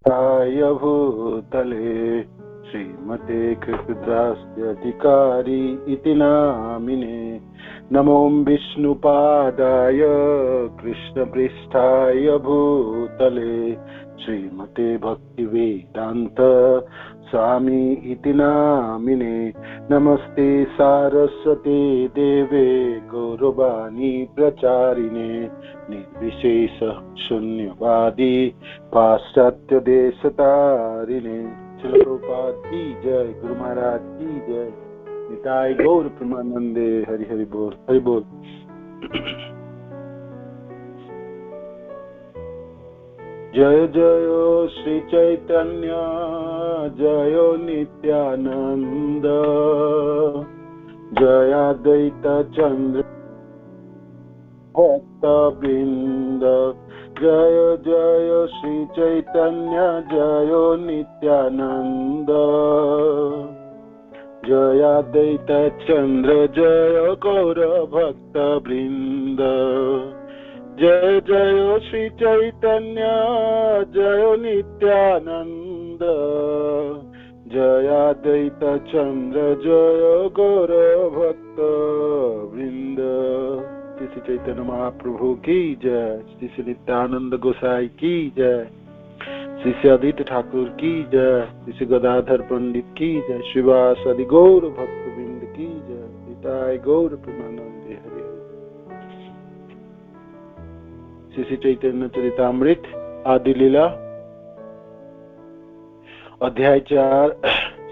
काय भूतले श्रीमते कृष्णदास्यधिकारी इति नामिने। नमो विष्णुपादाय कृष्णपृष्ठाय भूतले श्रीमते भक्तिवेदांत स्वामी इति नामिने। नमस्ते सारस्वते देवे गौरवाणी प्रचारिणे निर्विशेष शून्यवादी पाश्चात्य देश तारिणे। श्रील प्रभुपाद की जय, गुरु महाराज की जय, निताय गौर प्रेमानंदे। हरि हरि बोल, हरि बोल। जय जय श्री चैतन्य जय नित्यानंद जय अद्वैत चंद्र भक्त वृंद। जय जय श्री चैतन्य जय नित्यानंद जय अद्वैत चंद्र जय गौर भक्त वृंद। जय जय श्री चैतन्य जय नित्यानंद जय अद्वैत चंद्र जय गौर भक्त वृंद। श्री चैतन्य महाप्रभु की जय, श्री नित्यानंद गोसाई की जय, श्री अदित ठाकुर की जय, श्री गदाधर पंडित की जय, श्रीवास आदि गौर भक्त वृंद की जय, निताय गौर प्रेमानंदे। हरि हरि। श्री चैतन्य चरितामृत आदि लीला अध्याय 4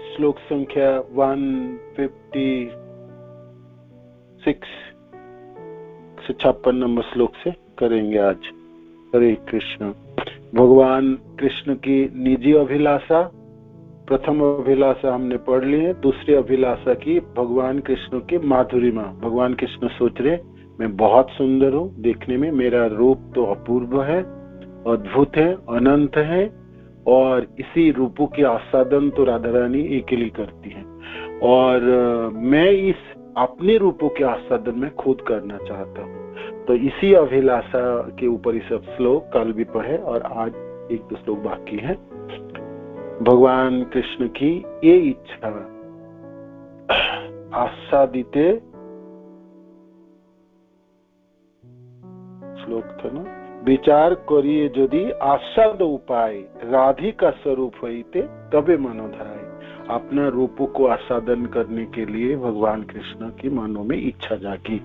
श्लोक संख्या 156 नंबर श्लोक से करेंगे आज। हरे कृष्ण। भगवान कृष्ण की निजी अभिलाषा, प्रथम अभिलाषा हमने पढ़ ली है। दूसरी अभिलाषा की भगवान कृष्ण की माधुरिमा। भगवान कृष्ण सोच रहे मैं बहुत सुंदर हूँ, देखने में मेरा रूप तो अपूर्व है, अद्भुत है, अनंत है, और इसी रूपों के आस्वादन तो राधा रानी अकेली करती है, और मैं इस अपने रूपों के आस्वादन में खुद करना चाहता हूँ। तो इसी अभिलाषा के ऊपर ये सब श्लोक कल भी पढ़े और आज एक दो श्लोक बाकी है। भगवान कृष्ण की ये इच्छा आस्वादिते श्लोक था ना, विचार करिए यदि आस्वाद उपाय राधिका स्वरूप होते तबे मनोधाय। अपना रूपों को आस्वादन करने के लिए भगवान कृष्ण की मनो में इच्छा जागी।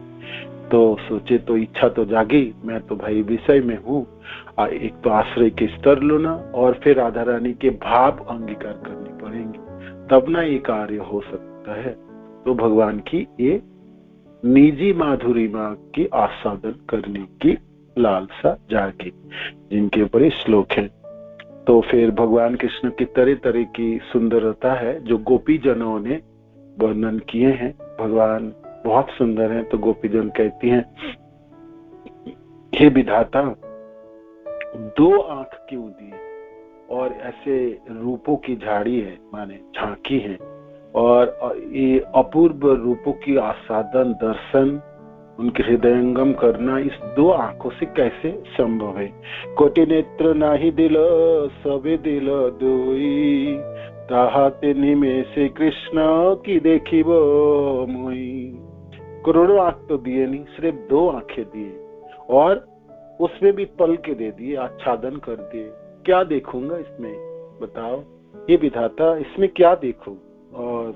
तो सोचे तो इच्छा तो जागी, मैं तो भाई विषय में हूँ, एक तो आश्रय के स्तर लो ना, और फिर राधा रानी के भाव अंगीकार करने पड़ेंगे, तब ना ये कार्य हो सकता है। तो भगवान की ये निजी माधुरिमा की आस्वादन करने की लालसा जागी, जिनके ऊपर ये श्लोक है। तो फिर भगवान कृष्ण की तरह तरह की सुंदरता है जो गोपी जनों ने वर्णन किए हैं। भगवान बहुत सुंदर है, तो गोपी जन कहती हैं हे विधाता, 2 आंख क्यों दिए, और ऐसे रूपों की झाड़ी है, माने झांकी है, और ये अपूर्व रूपों की आस्वादन दर्शन उनके हृदयंगम करना इस 2 आंखों से कैसे संभव है। कोटि नेत्र नाही दिल सबे दिल दोई, ताहाते निमेषे कृष्ण की देखिब मोई। करोड़ों आंख तो दिए नहीं, सिर्फ 2 आंखें दिए, और उसमें भी पल के दे दिए, आच्छादन कर दिए। क्या देखूंगा इसमें, बताओ ये विधाता, इसमें क्या देखूं, और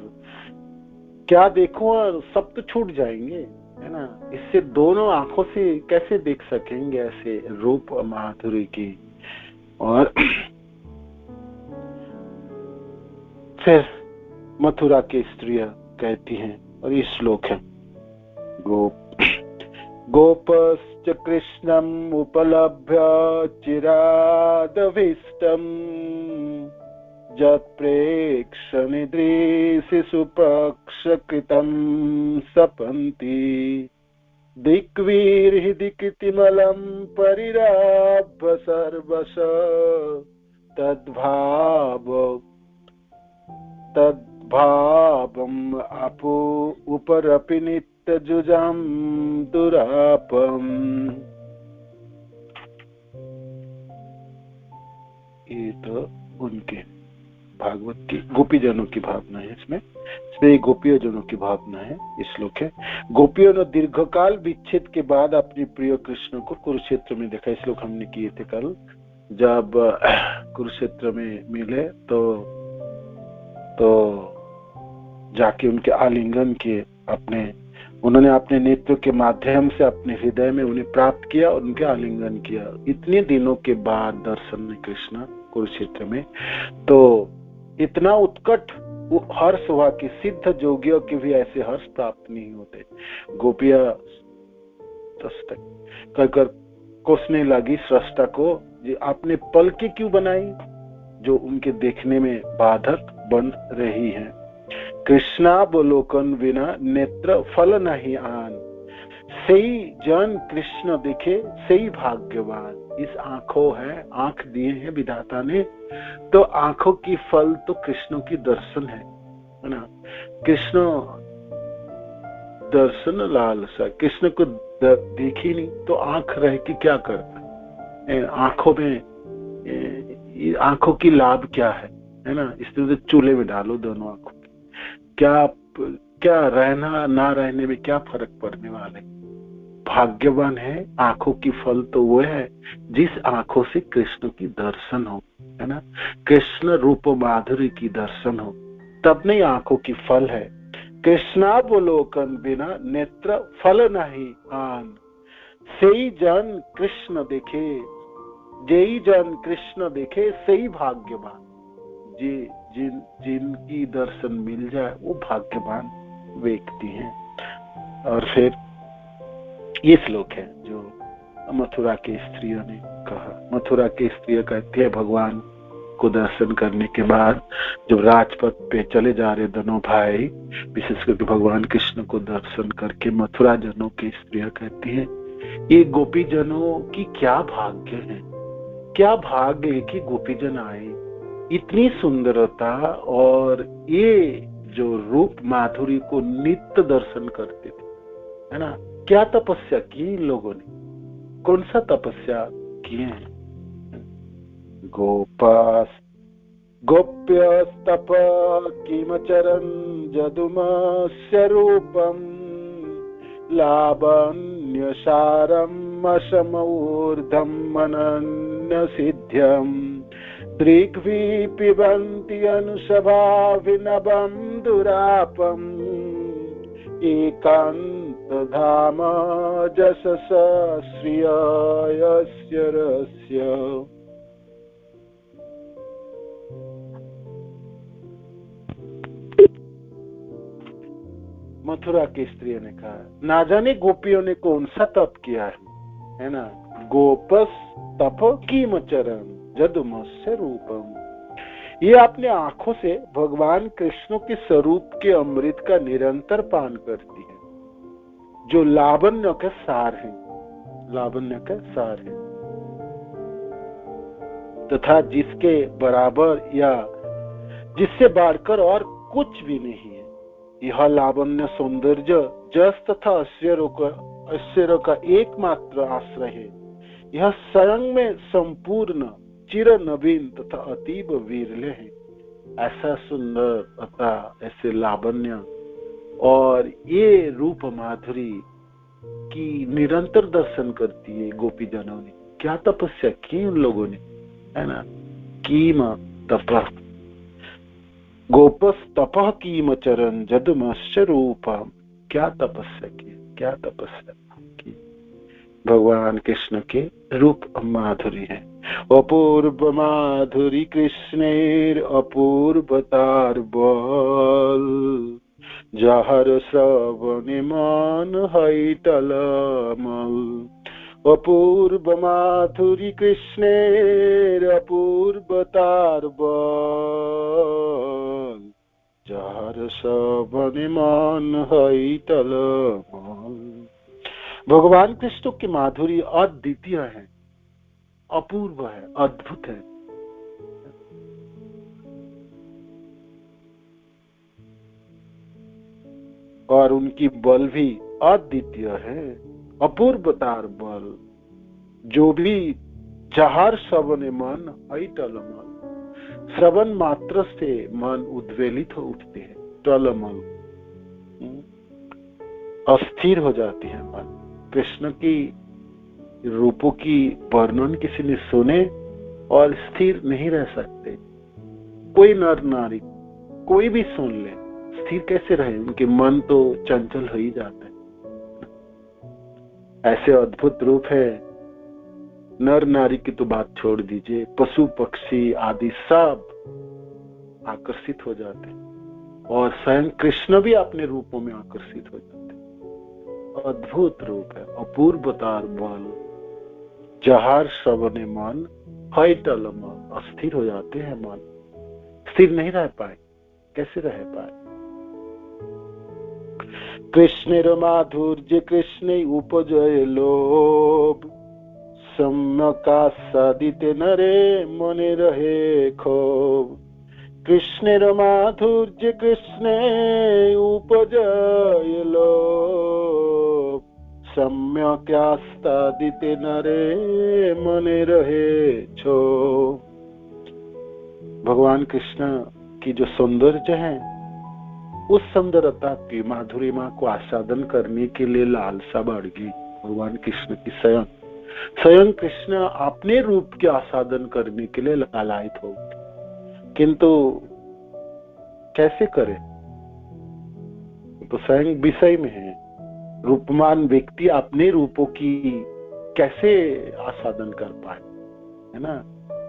क्या देखूं, और सब तो छूट जाएंगे, है ना। इससे दोनों आंखों से कैसे देख सकेंगे ऐसे रूप माधुरी की। और फिर मथुरा की स्त्रियां कहती हैं, और ये श्लोक है, गोपश्च कृष्णम् उपलभ्य चिरादभीष्टम् जत्प्रेक्षनिदृशि सुपक्षकृतं सपन्ति दिक्वीर्हि दिक्तिमलं परिराभ्य सर्वश तद्भावम् आपो उपरपि नित्यजुजां दुरापम्। ये तो उनके भागवत की गोपीजनों की भावना है। इसमें गोपियों जनों की भावना है। इस श्लोक है, गोपियों ने दीर्घकाल विच्छेद के बाद अपने प्रिय कृष्ण को कुरुक्षेत्र में देखा। इस श्लोक हमने किए थे कल। जब कुरुक्षेत्र में मिले तो जाके उनके आलिंगन किए, उन्होंने अपने नेत्र के माध्यम से अपने हृदय में उन्हें प्राप्त किया और उनके आलिंगन किया। इतने दिनों के बाद दर्शन में कृष्ण कुरुक्षेत्र में, तो इतना उत्कट वो हर्ष हुआ कि सिद्ध जोगियों के भी ऐसे हर्ष प्राप्त नहीं होते। गोपियां कहकर कोसने लगी सृष्टा को, ये आपने पलकें क्यों बनाई जो उनके देखने में बाधक बन रही हैं। कृष्णावलोकन बिना नेत्र फल नहीं आन, सही जन कृष्ण देखे सही भाग्यवान। इस आंखों है, आंख दिए हैं विधाता ने, तो आंखों की फल तो कृष्ण की दर्शन है ना। कृष्ण दर्शन लालसा, कृष्ण को देखी नहीं तो आंख रह के क्या करता। आंखों में, आंखों की लाभ क्या है ना। इसलिए चूल्हे में डालो दोनों आंखों की, क्या रहना ना रहने में क्या फर्क पड़ने वाला है। भाग्यवान है, आंखों की फल तो वो है जिस आंखों से कृष्ण की दर्शन हो, है ना। कृष्ण रूप माधुरी की दर्शन हो, तब नहीं आंखों की फल है। कृष्णावलोकन बिना नेत्र फल नहीं आन, सही जन कृष्ण देखे, जेई जन कृष्ण देखे सही भाग्यवान। जिनकी दर्शन मिल जाए वो भाग्यवान व्यक्ति हैं। और फिर ये श्लोक है जो मथुरा के स्त्रियों ने कहा। मथुरा के स्त्रियों कहती है, भगवान को दर्शन करने के बाद जब राजपथ पे चले जा रहे दोनों भाई, विशेष करके भगवान कृष्ण को दर्शन करके मथुरा जनों की स्त्रियां कहती हैं, ये गोपी जनों की क्या भाग्य है, क्या भाग्य है कि गोपी जन आए, इतनी सुंदरता और ये जो रूप माधुरी को नित्य दर्शन करते थे, है ना। क्या तपस्या की इन लोगों ने, कौन सा तपस्या किए हैं। गोप्यस्तप किमचरन् जदुमस्य रूपम् लावण्यसारम् असमूर्धम् मनन्य सिद्ध्यम् दृग्भि पिबन्ति अनुसभा विनवम् दुरापम् एकान्तधाम जसस श्रियस्य रस्य। मथुरा की स्त्रियों ने कहा, ना जाने गोपियों ने कौन सा तप किया है ना। गोपस तप कीमचरण जदुमस्य रूपम, ये अपने आंखों से भगवान कृष्ण के स्वरूप के अमृत का निरंतर पान करती है, जो लावण्य का सार है, लावण्य का सार है, तथा जिसके बराबर या जिससे बढ़कर और कुछ भी नहीं है। यह लावण्य सौंदर्य जस तथा ऐश्वर्य का एकमात्र आश्रय है। यह स्वयं में संपूर्ण, चिर नवीन तथा अतीब विरले है। ऐसा सुंदर तथा ऐसे लावण्य और ये रूप माधुरी की निरंतर दर्शन करती है गोपी जनों ने। क्या तपस्या की उन लोगों ने, है ना। कीम तप, गोपस तपः कीम चरण जदुमस्य रूपम, क्या तपस्या की, क्या तपस्या की। भगवान कृष्ण के रूप माधुरी है। अपूर्व माधुरी कृष्णेर अपूर्वतार बल, जहर श्रवणे मन हैटलमल। अपूर्व माधुरी कृष्णेर अपूर्वतार बल, जहर श्रवणे मन हैटलमल। भगवान कृष्ण की माधुरी अद्वितीय है, अपूर्व है, अद्भुत है। और उनकी बल भी अद्वितीय है, अपूर्वतार बल। जो भी जहार श्रवणे मन हई टलमल। श्रवण मात्र से मन उद्वेलित हो उठते हैं, टलमल अस्थिर हो जाती है मन। कृष्ण की रूपों की वर्णन किसी ने सुने और स्थिर नहीं रह सकते। कोई नर नारी कोई भी सुन ले, स्थिर कैसे रहे? उनके मन तो चंचल हो ही जाता है। ऐसे अद्भुत रूप है। नर नारी की तो बात छोड़ दीजिए, पशु पक्षी आदि सब आकर्षित हो जाते हैं और स्वयं कृष्ण भी अपने रूपों में आकर्षित हो जाते हैं। अद्भुत रूप है, अपूर्वतार बल। जहार श्रवणे मन हई टलमल, अस्थिर हो जाते हैं मन, स्थिर नहीं रह पाए। कैसे रह पाए? कृष्णेर माधुर्य कृष्णे उपजय लोभ, सम्यकास्वादिते नरे मने रहे क्षोभ। कृष्णेर माधुर्य कृष्णे उपजय लोभ, सम्यकास्वादिते नरे मने रहे क्षोभ। भगवान कृष्ण की जो सौंदर्य है, उस सुंदरता की माधुरिमा को आस्वादन करने के लिए लालसा बढ़ गई भगवान कृष्ण की। स्वयं कृष्ण अपने रूप के आस्वादन करने के लिए लालायित हो, किंतु कैसे करे? तो स्वयं विषय में है। रूपमान व्यक्ति अपने रूपों की कैसे आस्वादन कर पाए, है ना?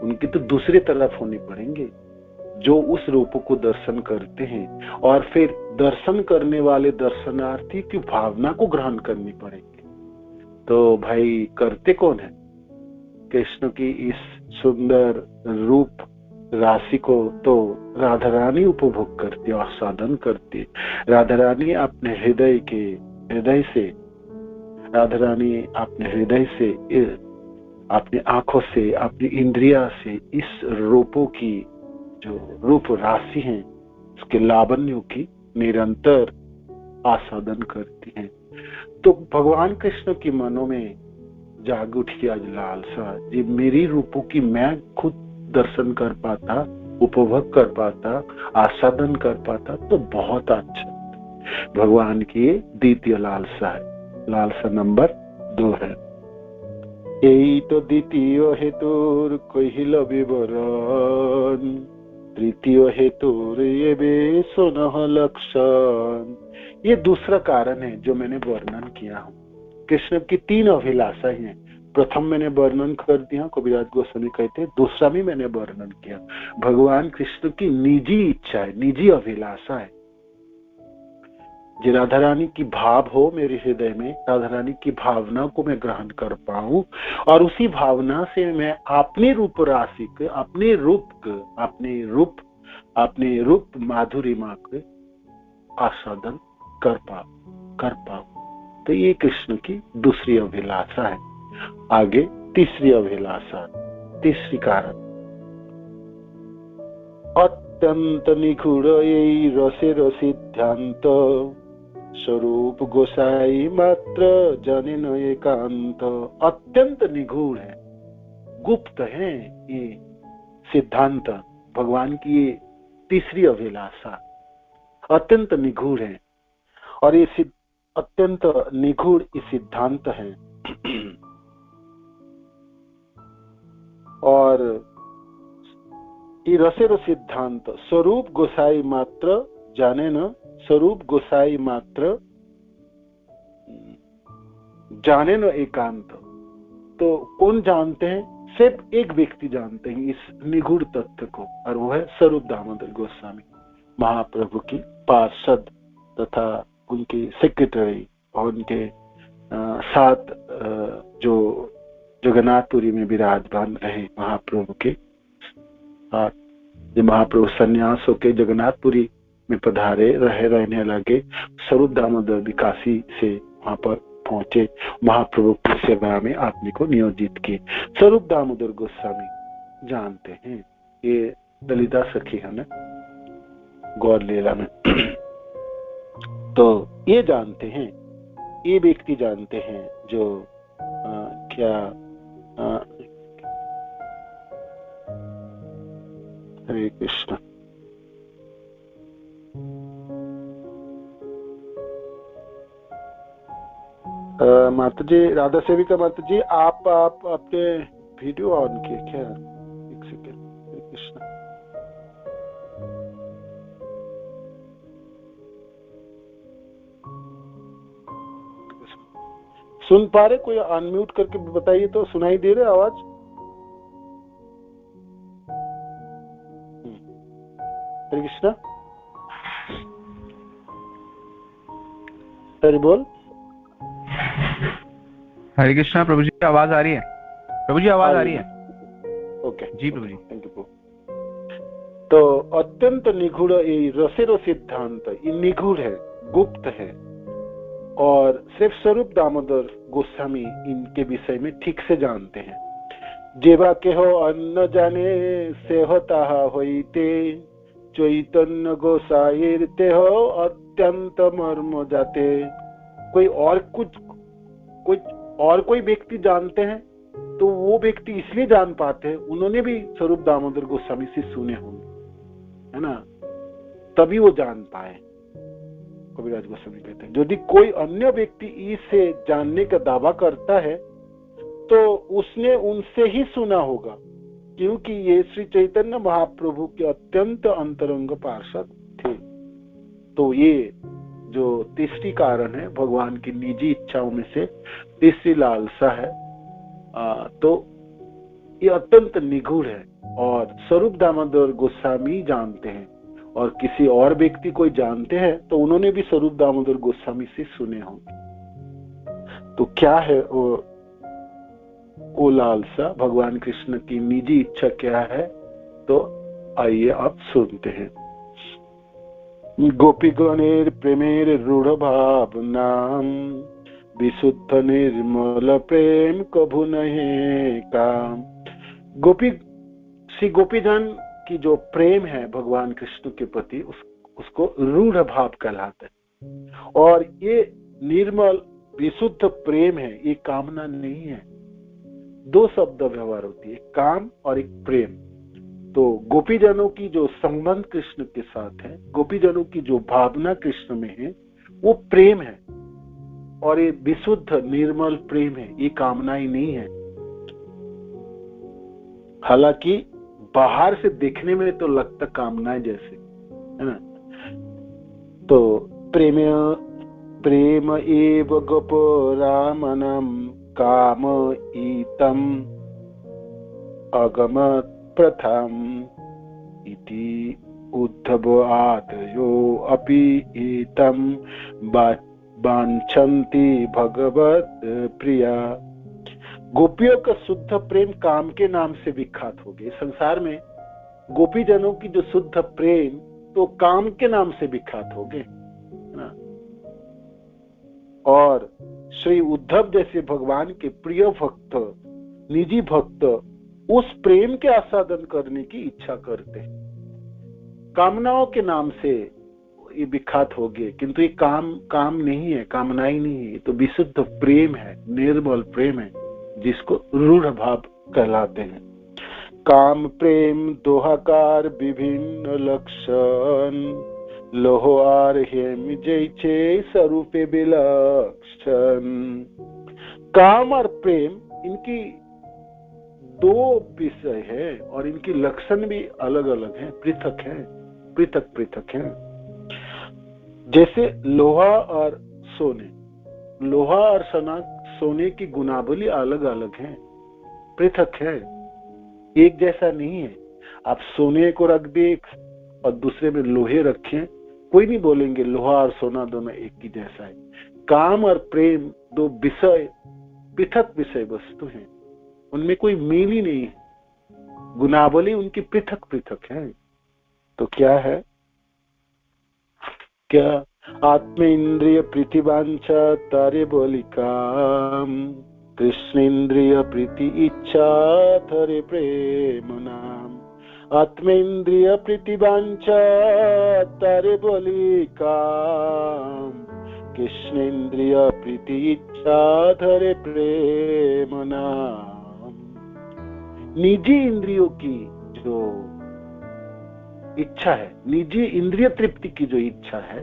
उनकी तो दूसरी तरफ होनी पड़ेंगे, जो उस रूप को दर्शन करते हैं और फिर दर्शन करने वाले दर्शनार्थी की भावना को ग्रहण करनी पड़ेगी। तो भाई करते कौन है? कृष्ण की इस सुंदर रूप राशि को तो राधा रानी उपभोग करती, आस्वादन करती। राधा रानी अपने हृदय से राधा रानी अपने हृदय से, अपनी आंखों से, अपनी इंद्रिया से इस रूपों की जो रूप राशि है, उसके लावण्यों की निरंतर आस्वादन करती हैं। तो भगवान कृष्ण की मनों में जाग उठी आज लालसा, जी मेरी रूपों की मैं खुद दर्शन कर पाता, उपभोग कर पाता, आस्वादन कर पाता तो बहुत अच्छा। भगवान की द्वितीय लालसा है, लालसा नंबर 2 है। यही तो द्वितीय हेतुर कहिल विवरण, तृतीय हेतुर ये बे सुनह लक्षण। ये दूसरा कारण है जो मैंने वर्णन किया हूँ। कृष्ण की 3 अभिलाषाएं हैं। प्रथम मैंने वर्णन कर दिया, कविराज गोस्वामी कहते हैं। दूसरा भी मैंने वर्णन किया। भगवान कृष्ण की निजी इच्छा है, निजी अभिलाषा है। जो राधा रानी की भाव हो मेरे हृदय में, राधा रानी की भावना को मैं ग्रहण कर पाऊं और उसी भावना से मैं अपने रूप राशि के, अपने रूप माधुरिमा के आस्वादन कर पाऊं। तो ये कृष्ण की दूसरी अभिलाषा है। आगे तीसरी अभिलाषा, तीसरी कारण, अत्यंत निगूढ़ यही रसे रसिध्यांत, स्वरूप गोसाई मात्र जाने न एकांत। अत्यंत निगूढ़ है, गुप्त है ये सिद्धांत। भगवान की ये तीसरी अभिलाषा अत्यंत निगूढ़ है और ये अत्यंत निगूढ़ ये सिद्धांत है। और ये रसेर सिद्धांत स्वरूप गोसाई मात्र जाने न, स्वरूप गोसाई मात्र जाने न एकांत। तो कौन जानते हैं? सिर्फ एक व्यक्ति जानते हैं इस निगूढ़ तत्व को, और वो है स्वरूप दामोदर गोस्वामी, महाप्रभु की पार्षद तथा उनके सेक्रेटरी और उनके साथ जो जगन्नाथपुरी में विराजमान रहे महाप्रभु के साथ। जब महाप्रभु संन्यास होकर जगन्नाथपुरी में पधारे, रहने लगे, स्वरूप दामोदर भी काशी से वहां पर पहुंचे, महाप्रभु की सेवा में आदमी को नियोजित किए। स्वरूप दामोदर गोस्वामी जानते हैं, ये ललिता सखी है ना गौर लीला में। तो ये जानते हैं, ये व्यक्ति जानते हैं जो हरे कृष्ण। माता जी, राधा सेविका माता जी, आप अपने वीडियो ऑन किए क्या? एक सेकेंड। हरे कृष्ण। सुन पा रहे? कोई अनम्यूट करके बताइए तो। सुनाई दे रहा आवाज? हरे कृष्ण। हरि बोल। हरे कृष्णा प्रभु जी, आवाज आ रही है? प्रभु जी आवाज आ रही है? Okay ji Prabhu ji, thank you. तो अत्यंत निगूढ़ ये रसेरो सिद्धांत, ये निगूढ़ है, गुप्त है, और सिर्फ स्वरूप दामोदर गोस्वामी इनके विषय में ठीक से जानते हैं। जेवा के हो अन्न जाने से होता होइते, चैतन्य गोसाईर ते हो अत्यंत मर्म जाते। कोई और व्यक्ति जानते हैं तो वो व्यक्ति इसलिए जान पाते हैं, उन्होंने भी स्वरूप दामोदर गोस्वामी से सुने होंगे, है ना, तभी वो जान पाए। कविराज गोस्वामी कहते हैं यदि कोई अन्य व्यक्ति इसे जानने का दावा करता है तो उसने उनसे ही सुना होगा, क्योंकि ये श्री चैतन्य महाप्रभु के अत्यंत अंतरंग पार्षद थे। तो ये जो तीसरी कारण है, भगवान की निजी इच्छाओं में से तीसरी लालसा है, तो ये अत्यंत निगूढ़ है और स्वरूप दामोदर गोस्वामी जानते हैं, और किसी और व्यक्ति कोई जानते हैं तो उन्होंने भी स्वरूप दामोदर गोस्वामी से सुने होंगे। तो क्या है वो लालसा, भगवान कृष्ण की निजी इच्छा क्या है? तो आइए आप सुनते हैं। गोपीगणेर प्रेमेर रूढ़ भावनाम, विशुद्ध निर्मल प्रेम कभु नहीं काम। श्री गोपीजन की जो प्रेम है भगवान कृष्ण के प्रति, उसको रूढ़ भाव कहलाता है। और ये निर्मल विशुद्ध प्रेम है, ये कामना नहीं है। दो शब्द व्यवहार होती है, काम और एक प्रेम। तो गोपीजनों की जो संबंध कृष्ण के साथ है, गोपीजनों की जो भावना कृष्ण में है, वो प्रेम है, और ये विशुद्ध निर्मल प्रेम है, ये कामना ही नहीं है। हालांकि बाहर से देखने में तो लगता कामना जैसे, है ना। तो प्रेम एव गोपरामनम काम ईतम अगम प्रथम इति उद्धव आदयो अपि ईतम वांछन्ति भगवत प्रिया। गोपियों का शुद्ध प्रेम काम के नाम से विख्यात हो गए। संसार में गोपीजनों की जो शुद्ध प्रेम तो काम के नाम से विख्यात हो गए, है ना। और श्री उद्धव जैसे भगवान के प्रिय भक्त, निजी भक्त, उस प्रेम के आस्वादन करने की इच्छा करते हैं। कामनाओं के नाम से ये विख्यात हो गए, किंतु ये काम नहीं है, कामना ही नहीं है, तो विशुद्ध प्रेम है, निर्मल प्रेम है, जिसको रूढ़ भाव कहलाते हैं। काम प्रेम दोहाकार विभिन्न लक्षण, लोहार हेम जैसे स्वरूपे विलक्षण। काम और प्रेम, इनकी दो विषय है और इनकी लक्षण भी अलग अलग हैं, पृथक हैं, पृथक हैं। जैसे लोहा और सोने, लोहा और सोने की गुणावली अलग अलग है, पृथक है, एक जैसा नहीं है। आप सोने को रख दे और दूसरे में लोहे रखें, कोई नहीं बोलेंगे लोहा और सोना दोनों एक ही जैसा है। काम और प्रेम दो विषय, पृथक विषय वस्तु हैं, उनमें कोई मेल ही नहीं है, गुणावली उनकी पृथक पृथक है। तो क्या है, क्या आत्म इंद्रिय प्रीतिवांछा तारे बोली काम, कृष्ण इंद्रिय प्रीति इच्छा थरे प्रेम नाम। आत्म इंद्रिय प्रीतिवांछा तारे बोली काम, कृष्ण इंद्रिय प्रीति इच्छा धरे प्रेम नाम। निजी इंद्रियों की जो इच्छा है, निजी इंद्रिय तृप्ति की जो इच्छा है,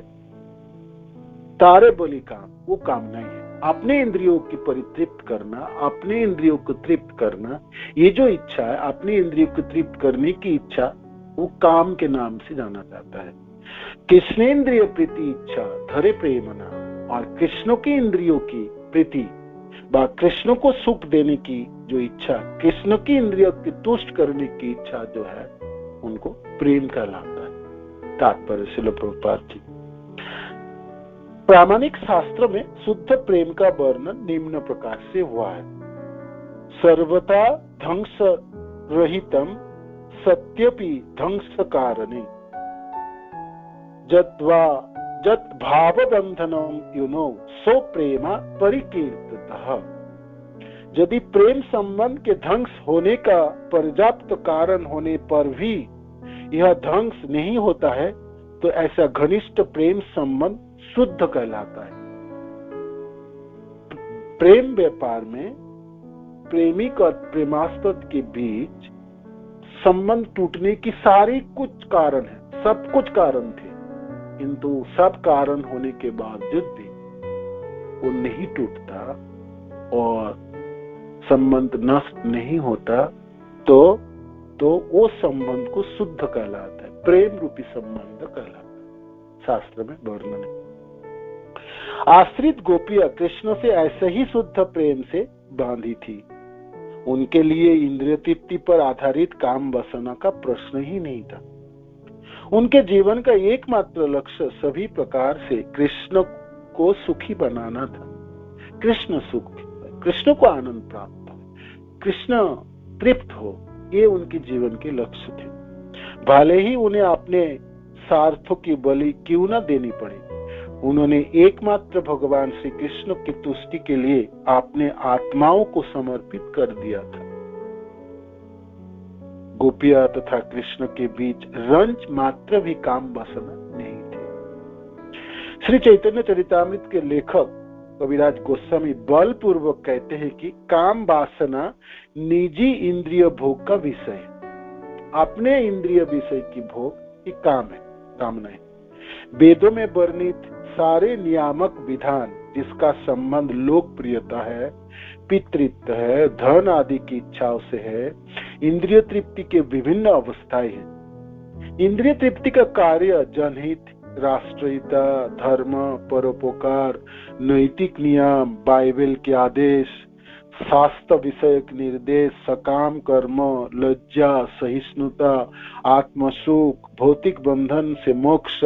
तारे बलि काम, वो काम नहीं है। अपने इंद्रियों की परितृप्त करना, अपने इंद्रियों को तृप्त करना, ये जो इच्छा है, अपने इंद्रियों को तृप्त करने की इच्छा, वो काम के नाम से जाना जाता है। कृष्णेन्द्रिय प्रीति इच्छा धरे प्रेमना, और कृष्ण की इंद्रियों की प्रीति व कृष्ण को सुख देने की जो इच्छा, कृष्ण की इंद्रियों की तुष्ट करने की इच्छा जो है, उनको प्रेम कहलाता है। तात्पर्य श्रील प्रभुपाद जी। प्रामाणिक शास्त्र में शुद्ध प्रेम का वर्णन निम्न प्रकार से हुआ है। सर्वथा ध्वंस रहितम सत्यपि ध्वंस कारणे जत भाव बंधनम युनो सो प्रेमा परिकीर्तितः। यदि प्रेम संबंध के ध्वंस होने का पर्याप्त कारण होने पर भी यह ध्वंस नहीं होता है, तो ऐसा घनिष्ठ प्रेम संबंध शुद्ध कहलाता है। प्रेम व्यापार में प्रेमिक और प्रेमास्पद के बीच संबंध टूटने की सारी कुछ कारण है, सब कुछ कारण थे, किंतु सब कारण होने के बावजूद भी वो नहीं टूटता और संबंध नष्ट नहीं होता, तो वो संबंध को शुद्ध कहलाता है, प्रेम रूपी संबंध कहलाता है। शास्त्र में वर्णन है। आश्रित गोपियां कृष्ण से ऐसे ही शुद्ध प्रेम से बांधी थी। उनके लिए इंद्रिय तृप्ति पर आधारित काम वासना का प्रश्न ही नहीं था। उनके जीवन का एकमात्र लक्ष्य सभी प्रकार से कृष्ण को सुखी बनाना था। कृष्ण सुख, कृष्ण को आनंद प्राप्त हो, कृष्ण तृप्त हो, ये उनके जीवन के लक्ष्य थे। भले ही उन्हें अपने स्वार्थों की बलि क्यों न देनी पड़े, उन्होंने एकमात्र भगवान श्री कृष्ण की तुष्टि के लिए अपने आत्माओं को समर्पित कर दिया था। गोपिया तथा कृष्ण के बीच रंच मात्र भी काम वासना नहीं थे। श्री चैतन्य चरितामृत के लेखक कविराज गोस्वामी बलपूर्वक कहते हैं कि काम वासना निजी इंद्रिय भोग का विषय है। अपने इंद्रिय विषय की भोग ये काम है, कामना है। वेदों में वर्णित सारे नियामक विधान जिसका संबंध लोकप्रियता है, पितृत्व है, धन आदि की इच्छाओं से है, इंद्रिय तृप्ति के विभिन्न अवस्थाएं हैं। इंद्रिय तृप्ति का कार्य जनहित, राष्ट्रहिता, धर्म, परोपकार, नैतिक नियम, बाइबल के आदेश, शास्त्र विषयक निर्देश, सकाम कर्म, लज्जा, सहिष्णुता, आत्मसुख, भौतिक बंधन से मोक्ष,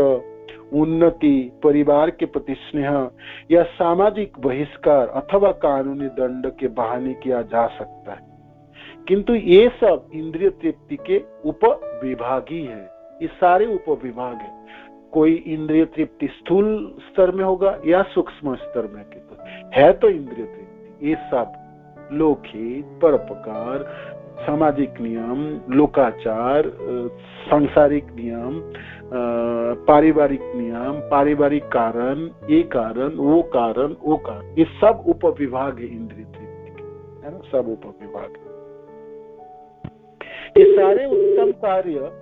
उन्नति, परिवार के प्रति स्नेह या सामाजिक बहिष्कार अथवा कानूनी दंड के बहाने किया जा सकता है। किंतु ये सब इंद्रिय तृप्ति के उपविभाग ही है। ये सारे उपविभाग है। कोई इंद्रिय तृप्ति स्थूल स्तर में होगा या सूक्ष्म स्तर में है, तो इंद्रिय तृप्ति ये सब लोकहित, परोपकार, सामाजिक नियम, लोकाचार, सांसारिक नियम, पारिवारिक नियम, पारिवारिक कारण, ये कारण, वो कारण, वो कारण, ये सब उपविभाग है इंद्रिय तृप्ति के, है ना, सब उपविभाग। ये सारे उत्तम कार्य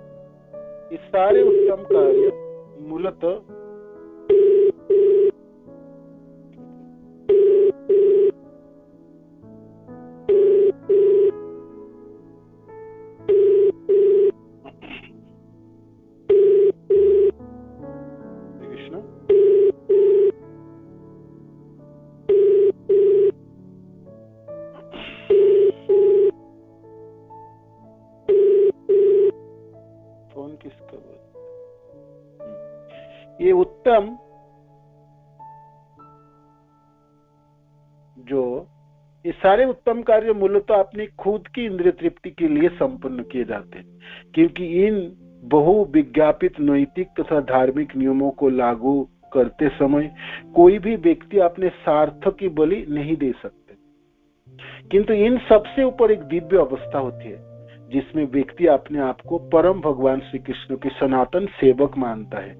मूलतः ये उत्तम ये सारे उत्तम कार्य मूलतः अपनी खुद की इंद्रिय तृप्ति के लिए संपन्न किए जाते हैं, क्योंकि इन बहु विज्ञापित नैतिक तथा धार्मिक नियमों को लागू करते समय कोई भी व्यक्ति अपने स्वार्थ की बलि नहीं दे सकते। किंतु इन सबसे ऊपर एक दिव्य अवस्था होती है जिसमें व्यक्ति अपने आप को परम भगवान श्री कृष्ण के सनातन सेवक मानता है।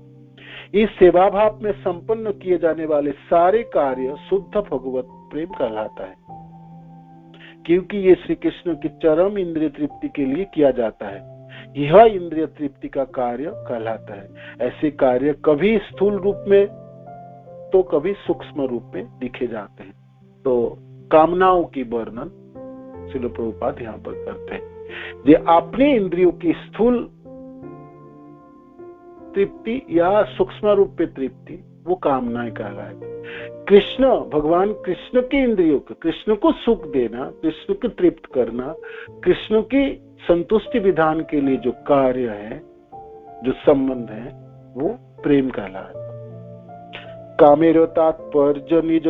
इस सेवा भाव में संपन्न किए जाने वाले सारे कार्य शुद्ध भगवत प्रेम कहलाता है, क्योंकि ये श्री कृष्ण की चरम इंद्रिय तृप्ति के लिए किया जाता है। यह इंद्रिय तृप्ति का कार्य कहलाता है। ऐसे कार्य कभी स्थूल रूप में तो कभी सूक्ष्म रूप में दिखे जाते हैं। तो कामनाओं की वर्णन श्रील प्रभुपाद यहाँ पर करते हैं। जे अपने इंद्रियों की स्थूल तृप्ति या सूक्ष्म रूप में तृप्ति वो कामनाएं कहलाएगा। कृष्ण, भगवान कृष्ण की इंद्रियों को, कृष्ण को सुख देना, कृष्ण को तृप्त करना, कृष्ण की संतुष्टि विधान के लिए जो कार्य है, जो संबंध है, वो प्रेम कहलाएगा। कामेरो तात्पर्य निज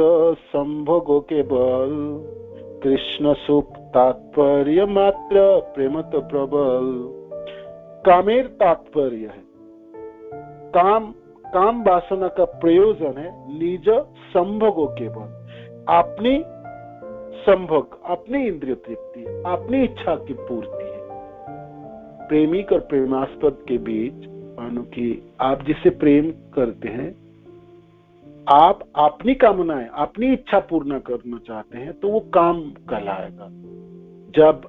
संभोगो के बल, कृष्ण सुख तात्पर्य मात्र प्रेम तो प्रबल। कामेर तात्पर्य है, काम वासना का प्रयोजन है निज संभोगों के बल, अपनी संभोग, अपनी इंद्रिय तृप्ति, अपनी इच्छा की पूर्ति है। प्रेमिक और प्रेमास्पद के बीच मानो कि आप जिसे प्रेम करते हैं, आप अपनी कामनाएं, अपनी इच्छा पूर्ण करना चाहते हैं, तो वो काम कहलाएगा। जब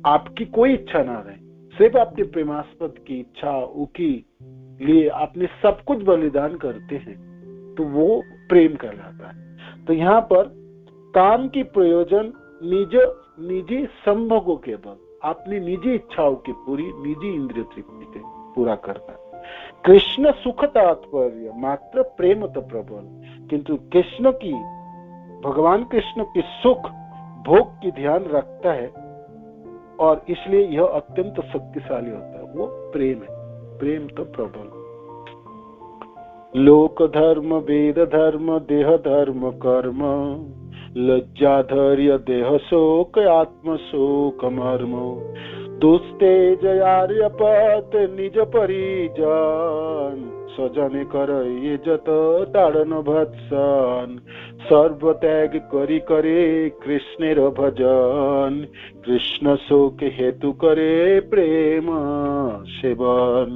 आपकी कोई इच्छा ना रहे, सिर्फ अपने प्रेमास्पद की इच्छा की लिए आपने सब कुछ बलिदान करते हैं, तो वो प्रेम कहलाता है। तो यहाँ पर काम की प्रयोजन निजी संभोगों के बल, अपनी निजी इच्छाओं की पूरी, निजी इंद्रिय तृप्ति के पूरा करता है। कृष्ण सुख तात्पर्य मात्र प्रेम तो प्रबल, किंतु कृष्ण की, भगवान कृष्ण की सुख भोग की ध्यान रखता है और इसलिए यह अत्यंत शक्तिशाली होता है। वो प्रेम है, प्रेम तो प्रबल। लोक धर्म, वेद धर्म, देह धर्म, कर्म, लज्जा धैर्य देह शोक, आत्म शोक मर्म, दुस्तेज आर्यपत निज परिजन, सजन कर ये जत ताड़न भत्सन, सर्व त्याग करी करे कृष्णेर भजन, कृष्ण शोक हेतु करे प्रेम सेवन।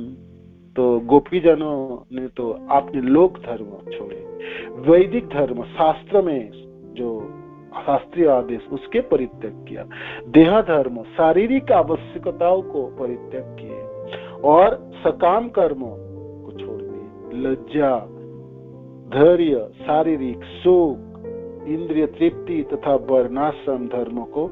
तो गोपीजनों ने तो आपने लोक धर्म छोड़े, वैदिक धर्म, शास्त्र में जो शास्त्रीय आदेश, उसके परित्याग किया, देह धर्म, शारीरिक आवश्यकताओं को परित्याग किए और सकाम कर्मों को छोड़ दिए। लज्जा, धैर्य, शारीरिक सुख, इंद्रिय तृप्ति तथा वर्णाश्रम धर्मों को,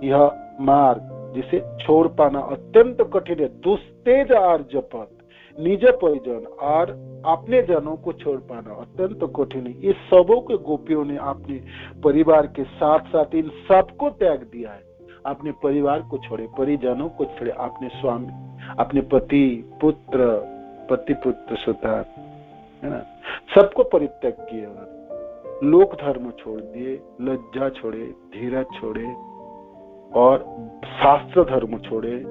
यह मार्ग जिसे छोड़ पाना अत्यंत कठिन है। दुस्तेज आर्यपत निज परिजन, और अपने जनों को छोड़ पाना अत्यंत कठिन है। ये सबों के गोपियों ने अपने परिवार के साथ साथ इन सबको त्याग दिया है। अपने परिवार को छोड़े, परिजनों को छोड़े, अपने स्वामी, अपने पति पुत्र सुता, है ना, सबको परित्याग किए। लोक धर्म छोड़ दिए, लज्जा छोड़े, धीरज छोड़े और शास्त्र धर्म छोड़े।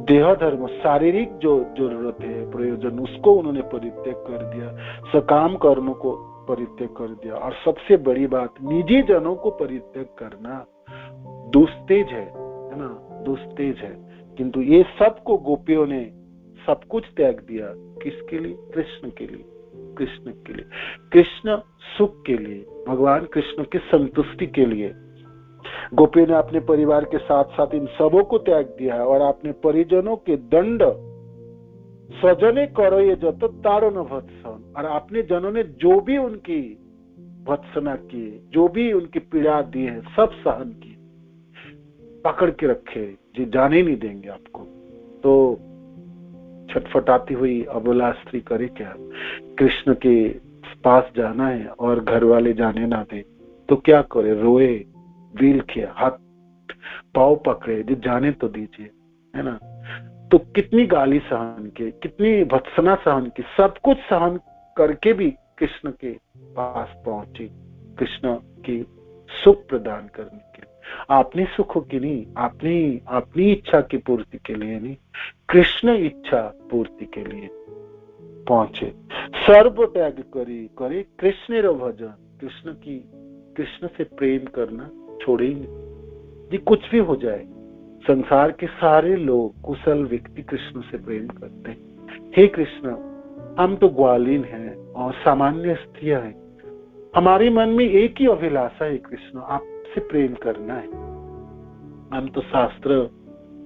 देह धर्म, शारीरिक जो जरूरत है, प्रयोजन, उसको उन्होंने परित्याग कर दिया। सकाम कर्मों को परित्याग कर दिया और सबसे बड़ी बात, निजी जनों को परित्याग करना दुस्तेज है ना, दुस्तेज है। किंतु ये सबको गोपियों ने सब कुछ त्याग दिया। किसके लिए? कृष्ण के लिए, कृष्ण के लिए, कृष्ण सुख के लिए, भगवान कृष्ण की संतुष्टि के लिए। गोपियों ने अपने परिवार के साथ साथ इन सबों को त्याग दिया है और अपने परिजनों के दंड, सजने करो ये जत ताड़ो न भत्सन, और अपने जनों ने जो भी उनकी भत्सना की, जो भी उनकी पीड़ा दी है, सब सहन की, पकड़ के रखे, जी जाने नहीं देंगे आपको। तो छटफटाती हुई अबला स्त्री करे क्या? कृष्ण के पास जाना है और घर वाले जाने ना दे तो क्या करे? रोए, वील किया, हाथ पाव पकड़े, जो जाने तो दीजिए, है ना। तो कितनी गाली सहन की, कितनी भत्सना सहन की, सब कुछ सहन करके भी कृष्ण के पास पहुंची, कृष्ण की सुख प्रदान करने के लिए। अपनी सुखों की नहीं, अपनी इच्छा की पूर्ति के लिए नहीं, कृष्ण इच्छा पूर्ति के लिए पहुंचे। सर्व त्याग करे कृष्ण भजन, कृष्ण से प्रेम करना छोड़ेंगे जी, कुछ भी हो जाए। संसार के सारे लोग, कुशल व्यक्ति कृष्ण से प्रेम करते हैं। हे कृष्ण, हम तो ग्वालीन हैं और सामान्य स्त्रियां हैं, हमारे मन में एक ही अभिलाषा है कृष्ण, आपसे प्रेम करना है। हम तो शास्त्र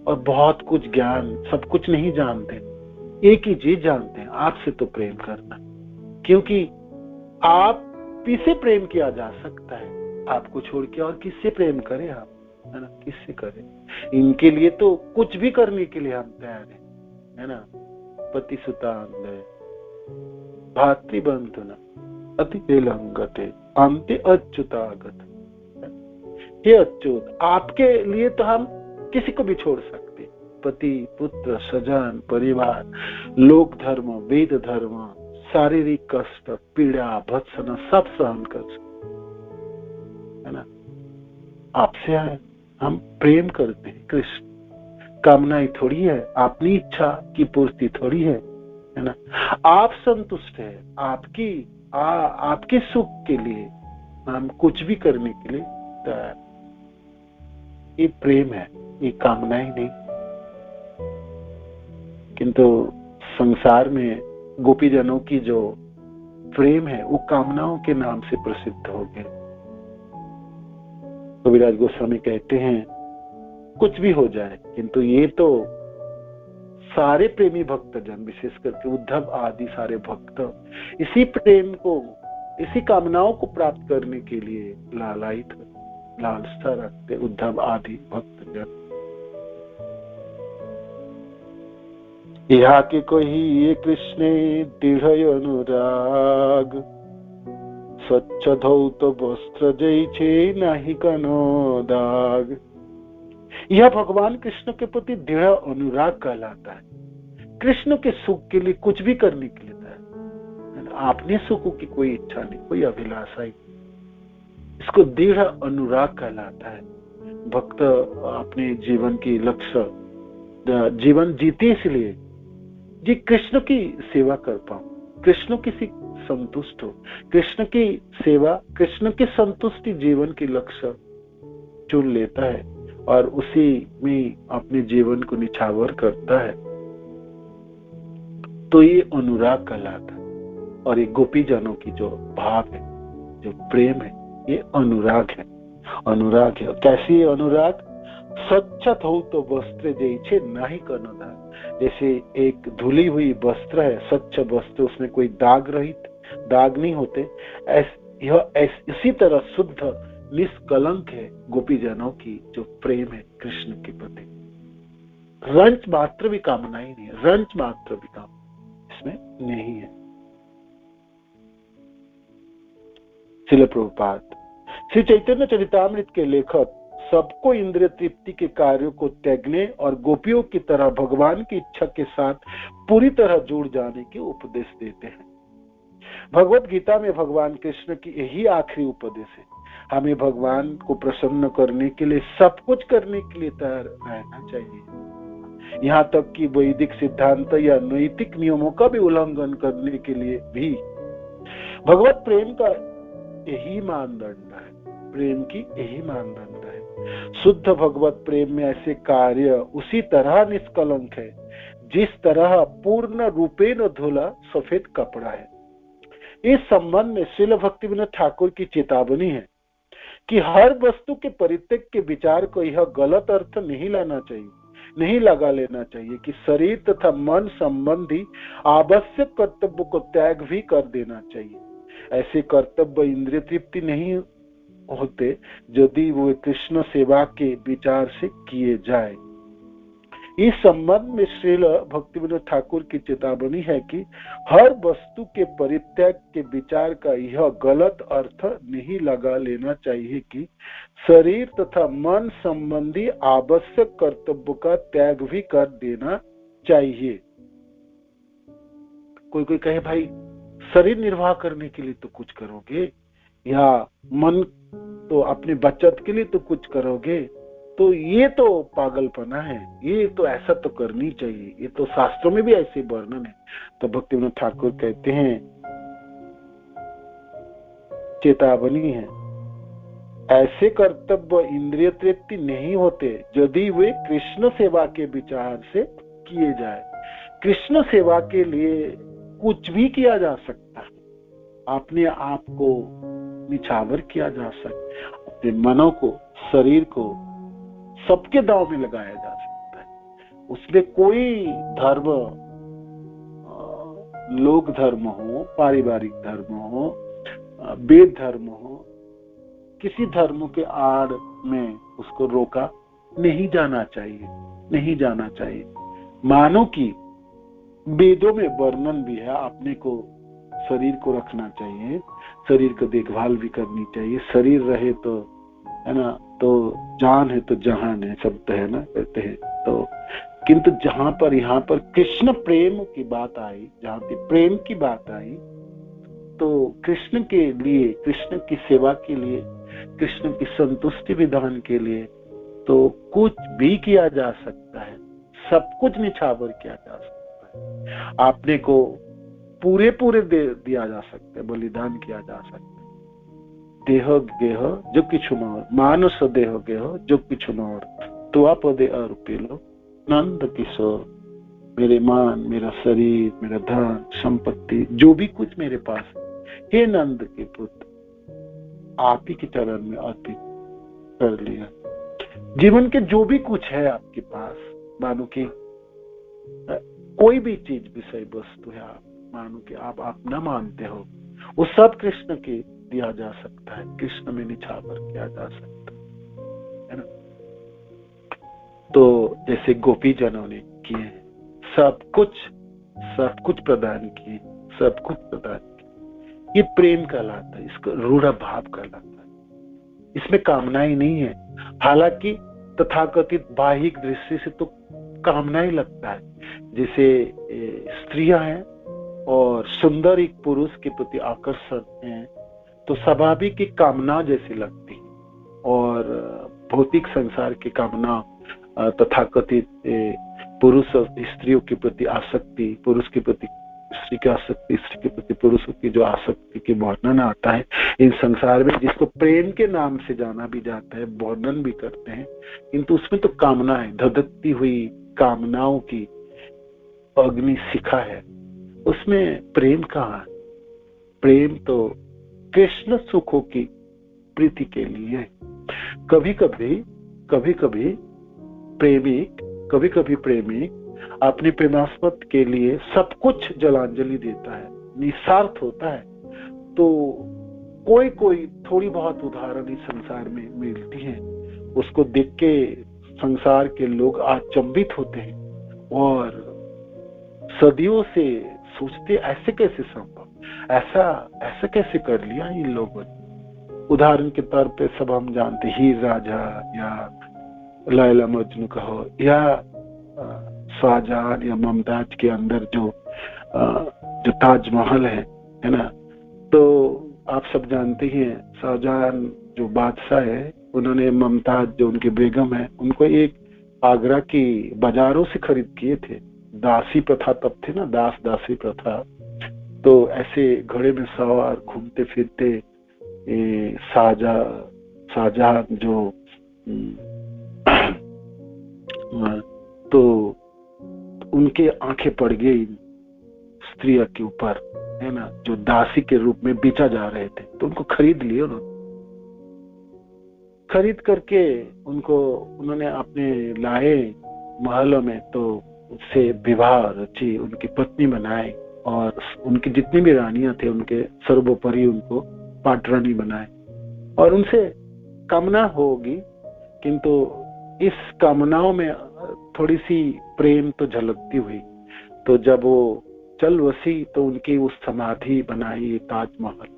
और बहुत कुछ ज्ञान, सब कुछ नहीं जानते। एक ही चीज जानते हैं, आपसे तो प्रेम करना, क्योंकि आप से प्रेम किया जा सकता है। आपको छोड़ के और किससे प्रेम करें आप, है ना? किससे करें? इनके लिए तो कुछ भी करने के लिए हम तैयार हैं, है ना? पति सुता भातृबंधुना अति लंगते अंते अच्युतागत। हे अच्युत, आपके लिए तो हम किसी को भी छोड़ सकते, पति, पुत्र, स्वजन, परिवार, लोक धर्म, वेद धर्म, शारीरिक कष्ट, पीड़ा, भत्सना सब सहन कर सकते, है ना? आपसे हम प्रेम करते हैं कृष्ण। कामनाएं थोड़ी है, अपनी इच्छा की पूर्ति थोड़ी है ना? आप संतुष्ट है, आपके सुख के लिए हम कुछ भी करने के लिए तैयार। ये प्रेम है, ये कामनाएं नहीं। किंतु संसार में गोपीजनों की जो प्रेम है वो कामनाओं के नाम से प्रसिद्ध हो गए। कबीरदास गोस्वामी कहते हैं कुछ भी हो जाए, किंतु ये तो सारे प्रेमी भक्तजन, विशेष करके उद्धव आदि सारे भक्त इसी प्रेम को, इसी कामनाओं को प्राप्त करने के लिए लालसा रखते, उद्धव आदि भक्तजन। यहाँ के कोई ये कृष्ण दृढ़ अनुराग, स्वच्छ धौत वस्त्र जैछे नाही कनो दाग। यह भगवान कृष्ण के प्रति दृढ़ अनुराग कहलाता है। कृष्ण के सुख के लिए कुछ भी करने के लिए तैयार, आपने सुख की कोई इच्छा नहीं, कोई अभिलाषा ही, इसको दृढ़ अनुराग कहलाता है। भक्त अपने जीवन की लक्ष्य, जीवन जीते इसलिए जी कृष्ण की सेवा कर पाऊं, कृष्ण की संतुष्ट हो, कृष्ण की सेवा, कृष्ण की संतुष्टि जीवन की लक्ष्य चुन लेता है और उसी में अपने जीवन को निछावर करता है, तो ये अनुराग कहलाता है। और ये गोपी जनों की जो भाव है, जो प्रेम है, ये अनुराग है। अनुराग है, कैसी अनुराग? स्वच्छ धौत वस्त्र जैसे नाही कनो दाग। जैसे एक धुली हुई वस्त्र है, स्वच्छ वस्त्र, उसमें कोई दाग नहीं होते, इसी तरह शुद्ध निष्कलंक है गोपीजनों की जो प्रेम है कृष्ण के प्रति। रंच मात्र भी कामना ही नहीं है, रंच मात्र भी कामना इसमें नहीं है। श्रील प्रभुपाद श्री चैतन्य चरितामृत के लेखक सबको इंद्रिय तृप्ति के कार्यों को त्यागने और गोपियों की तरह भगवान की इच्छा के साथ पूरी तरह जुड़ जाने के उपदेश देते हैं। भगवत गीता में भगवान कृष्ण की यही आखिरी उपदेश है। हमें भगवान को प्रसन्न करने के लिए सब कुछ करने के लिए तैयार रहना चाहिए, यहाँ तक कि वैदिक सिद्धांत या नैतिक नियमों का भी उल्लंघन करने के लिए भी। भगवत प्रेम का यही मानदंड है, प्रेम की यही मानदंड है। शुद्ध भगवत प्रेम में ऐसे कार्य उसी तरह निष्कलंक है जिस तरह पूर्ण रूपेण धुला सफेद कपड़ा है। इस संबंध में श्रील भक्तिविनोद ठाकुर की चेतावनी है कि हर वस्तु के परित्याग के विचार को यह गलत अर्थ नहीं लगा लेना चाहिए कि शरीर तथा मन संबंधी आवश्यक कर्तव्य को त्याग भी कर देना चाहिए। ऐसे कर्तव्य इंद्रिय तृप्ति नहीं होते यदि वो कृष्ण सेवा के विचार से किए जाए। इस संबंध में श्रील भक्तिविनोद ठाकुर की चेतावनी है कि हर वस्तु के परित्याग के विचार का यह गलत अर्थ नहीं लगा लेना चाहिए कि शरीर तथा मन संबंधी आवश्यक कर्तव्य का त्याग भी कर देना चाहिए। कोई कहे भाई शरीर निर्वाह करने के लिए तो कुछ करोगे, या मन तो अपने बचत के लिए तो कुछ करोगे, तो ये तो पागलपना है, ये तो ऐसा तो करनी चाहिए, ये तो शास्त्रों में भी ऐसे वर्णन है। तो भक्तिविनोद ठाकुर कहते हैं, चेतावनी है, ऐसे कर्तव्य इंद्रिय तृप्ति नहीं होते यदि वे कृष्ण सेवा के विचार से किए जाए। कृष्ण सेवा के लिए कुछ भी किया जा सकता है, अपने आप को निछावर किया जा सकता है, अपने मनों को, शरीर को सबके दांव में लगाया जा सकता है, उसमें कोई धर्म, लोक धर्म हो, पारिवारिक धर्म हो, वेद धर्म हो, किसी धर्म के आड़ में उसको रोका नहीं जाना चाहिए, नहीं जाना चाहिए। मानो कि वेदों में वर्णन भी है, अपने को शरीर को रखना चाहिए, शरीर को देखभाल भी करनी चाहिए। शरीर रहे तो है ना, तो जान है तो जहान है, शब्द है ना, कहते हैं। तो किंतु जहां पर यहाँ पर कृष्ण प्रेम की बात आई, जहां पे प्रेम की बात आई, तो कृष्ण के लिए, कृष्ण की सेवा के लिए, कृष्ण की संतुष्टि विधान के लिए तो कुछ भी किया जा सकता है, सब कुछ निछावर किया जा सकता है। आपने को पूरे दिया जा सकता है, बलिदान किया जा सकता है। देह गेह जो किछु नौर, मानुष देह गेह जो किछु नौर, तो आप पदे अर्पिलो नंद किशोर। मेरे मान, मेरा शरीर, मेरा धन संपत्ति, जो भी कुछ मेरे पास है, हे नंद के पुत्र, आप ही के चरण में अर्पित कर लिया। जीवन के जो भी कुछ है आपके पास, मानो कि कोई भी चीज, विषय वस्तु है, आप मानो कि आप अपना मानते हो, वो सब कृष्ण के दिया जा सकता है, कृष्ण में निछावर किया जा सकता है ना। तो जैसे गोपी जनों ने किए, सब कुछ प्रदान किए, सब कुछ प्रदान किए। ये प्रेम कहलाता है, इसको रूढ़ भाव कहलाता है। इसमें कामना ही नहीं है। हालांकि तथाकथित बाहिक दृष्टि से तो कामना ही लगता है, जैसे स्त्रियां हैं और सुंदर एक पुरुष के प्रति आकर्षण है, तो स्वाभाविक की कामना जैसी लगती है। और भौतिक संसार की कामना, तथाकथित पुरुष और स्त्रियों के प्रति आसक्ति, पुरुष के प्रति स्त्री की आसक्ति, स्त्री के प्रति पुरुषों की जो आसक्ति के वर्णन आता है इन संसार में, जिसको प्रेम के नाम से जाना भी जाता है, वर्णन भी करते हैं, किंतु उसमें तो कामना है, धधकती हुई कामनाओं की अग्नि शिखा है, उसमें प्रेम कहाँ है? प्रेम तो कृष्ण सुखों की प्रीति के लिए। कभी कभी प्रेमिक अपने प्रेमास्पद के लिए सब कुछ जलांजलि देता है, निस्वार्थ होता है। तो कोई थोड़ी बहुत उदाहरण इस संसार में मिलती है, उसको देख के संसार के लोग अचंभित होते हैं और सदियों से सोचते ऐसे कैसे संभव, ऐसा कैसे कर लिया इन लोगों ने। उदाहरण के तौर पे सब हम जानते, हीर राजा या लैला मजनू कहो, या शाहजहां या मुमताज के अंदर जो ताजमहल है ना। तो आप सब जानते ही हैं, शाहजहां जो बादशाह है, उन्होंने मुमताज जो उनकी बेगम है, उनको एक आगरा की बाजारों से खरीद किए थे। दासी प्रथा तब थी ना, दासी प्रथा। तो ऐसे घोड़े में सवार घूमते फिरते शाहजहां जो तो उनके आंखें पड़ गई स्त्रियों के ऊपर, है ना, जो दासी के रूप में बेचा जा रहे थे। तो उनको खरीद लिए उन्होंने, खरीद करके उन्होंने अपने लाए महलों में, तो उससे विवाह रची, उनकी पत्नी बनाए और उनकी जितनी भी रानियां थे उनके सर्वोपरि उनको पाटरानी बनाए। और उनसे कामना होगी, किंतु इस कामनाओं में थोड़ी सी प्रेम तो झलकती हुई। तो जब वो चल बसी तो उनकी उस समाधि बनाई ताजमहल।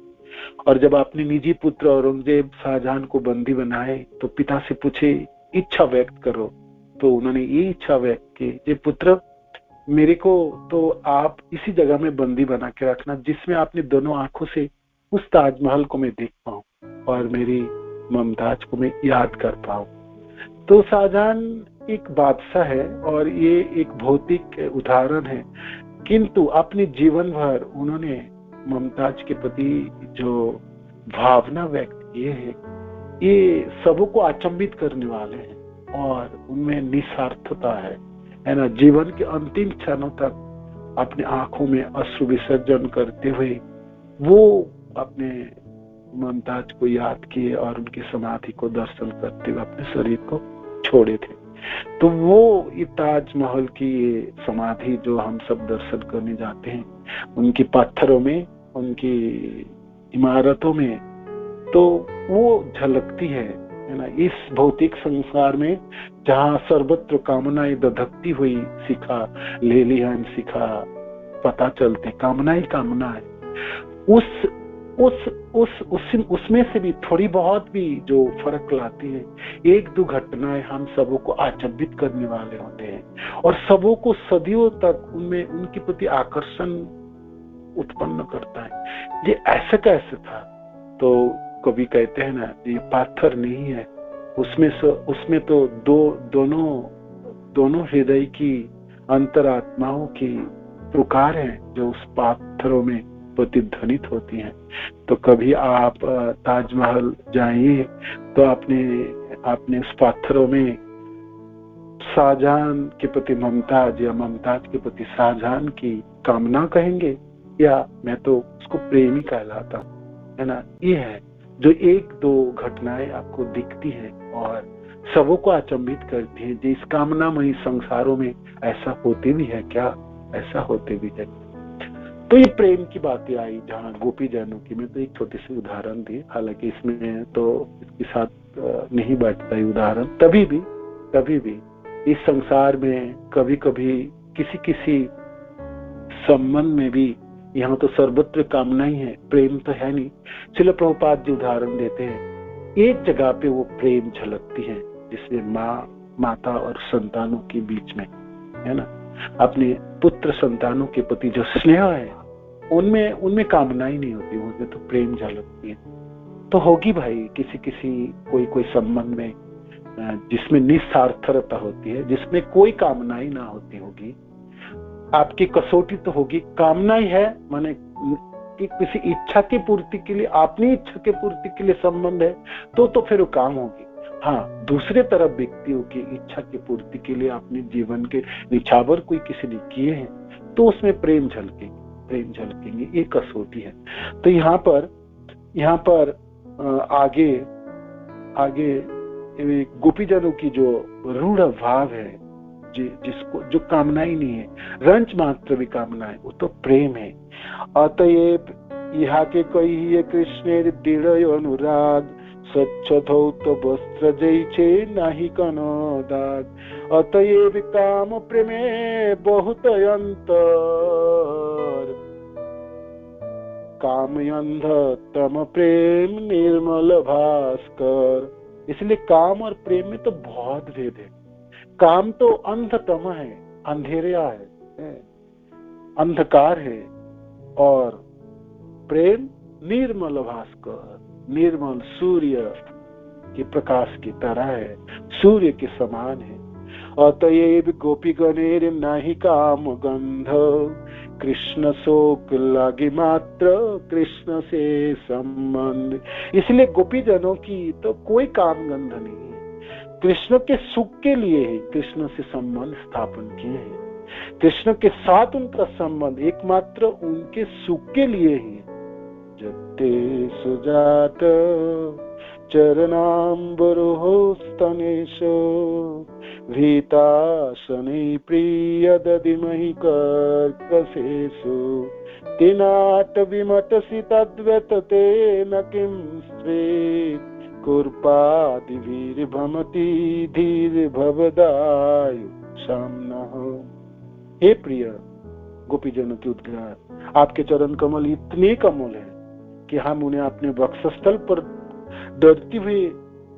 और जब अपने निजी पुत्र औरंगजेब शाहजहां को बंदी बनाए तो पिता से पूछे इच्छा व्यक्त करो, तो उन्होंने ये इच्छा व्यक्त की, ये पुत्र मेरे को तो आप इसी जगह में बंदी बना के रखना जिसमें आपने दोनों आंखों से उस ताजमहल को मैं देख पाऊं और मेरी मुमताज को मैं याद कर पाऊं। तो शाहजहां एक बादशाह है और ये एक भौतिक उदाहरण है, किंतु अपने जीवन भर उन्होंने मुमताज के प्रति जो भावना व्यक्त किए हैं, ये सबों को अचंभित करने वाले हैं और उनमें निस्वार्थता है ना। जीवन के अंतिम क्षणों तक अपने आंखों में अश्रु विसर्जन करते हुए वो अपने मुमताज को याद किए और उनकी समाधि को दर्शन करते हुए अपने शरीर को छोड़े थे। तो वो ये ताजमहल की ये समाधि जो हम सब दर्शन करने जाते हैं, उनकी पत्थरों में, उनकी इमारतों में, तो वो झलकती है ना। इस भौतिक संसार में जहाँ सर्वत्र कामनाएं दधकती हुई शिखा, लेलिहान शिखा पता चलते, कामना ही कामना है, उसमें से भी थोड़ी बहुत भी जो फर्क लाती है, एक दो घटनाएं हम सबों को आचंबित करने वाले होते हैं और सबों को सदियों तक उनमें उनके प्रति आकर्षण उत्पन्न करता है। ये ऐसा कैसे था? तो कवि कहते हैं ना, ये पाथर नहीं है, उसमें तो दोनों हृदय की अंतरात्माओं की पुकार है जो उस पाथरों में प्रतिध्वनित होती हैं। तो कभी आप ताजमहल जाइए तो आपने उस पाथरों में शाहजहां के प्रति ममताज या ममताज के प्रति शाहजहां की कामना कहेंगे, या मैं तो उसको प्रेम ही कहलाता है ना। ये है जो एक दो घटनाएं आपको दिखती है और सबों को अचंभित करती है, जिस कामनामयी संसारों में ऐसा होते भी है क्या, ऐसा होते भी है। तो ये प्रेम की बातें आई जहाँ गोपी जनों की, में तो एक छोटी सी उदाहरण दी, हालांकि इसमें तो इसके साथ नहीं बैठता है उदाहरण। तभी भी इस संसार में कभी कभी किसी संबंध में भी यहाँ तो सर्वत्र कामना ही है, प्रेम तो है नहीं। श्रील प्रभुपाद जी उदाहरण देते हैं, एक जगह पे वो प्रेम झलकती है जिसमें माता और संतानों के बीच में है ना, अपने पुत्र संतानों के प्रति जो स्नेह है उनमें कामना ही नहीं होती, उनमें तो प्रेम झलकती है। तो होगी भाई कोई संबंध में जिसमें निस्वार्थता होती है, जिसमें कोई कामना ही ना होती होगी, आपकी कसौटी तो होगी, कामना ही है, माने कि किसी इच्छा की पूर्ति के लिए, अपनी इच्छा की पूर्ति के लिए संबंध है तो फिर वो काम होगी। हाँ, दूसरे तरफ व्यक्तियों की इच्छा की पूर्ति के लिए अपने जीवन के निछावर कोई किसी ने किए हैं तो उसमें प्रेम झलकेंगे, ये कसौटी है। तो यहाँ पर आगे गोपीजनों की जो रूढ़ भाव है, जिसको जो कामना ही नहीं है, रंच मात्र भी कामना है, वो तो प्रेम है। अतएव यहाँ के कहिए कृष्णेर दृढ़ अनुराग, स्वच्छ धौत वस्त्र जैछे नाही कनो दाग। अतएव काम प्रेमे बहुत अंतर, काम अंध तम प्रेम निर्मल भास्कर। इसलिए काम और प्रेम में तो बहुत भेद है। काम तो अंधतम है, अंधेरा है, अंधकार है, और प्रेम निर्मल भास्कर, निर्मल सूर्य के प्रकाश की तरह है, सूर्य के समान है। अतएव गोपी गणेर नाही काम गंध, कृष्ण शोक लागे मात्र कृष्ण से संबंध। इसलिए गोपी जनों की तो कोई काम गंध नहीं है, कृष्ण के सुख के लिए ही कृष्ण से संबंध स्थापन किए हैं, कृष्ण के साथ उनका संबंध एकमात्र उनके सुख के लिए ही। जत्ते सुजात चरणाम्बरोः स्तनेषु, भीतासने प्रिय दधिमहि कर्कशेषु, तिनाट विमटसि तद्वत तेन किं स्वेत्, कुर्पादिवीर भमति धीर भवदायु सामनः। हे प्रिय गोपीजनों के उद्गार, आपके चरण कमल इतने कमल हैं कि हम उन्हें अपने वक्षस्थल पर डरती हुई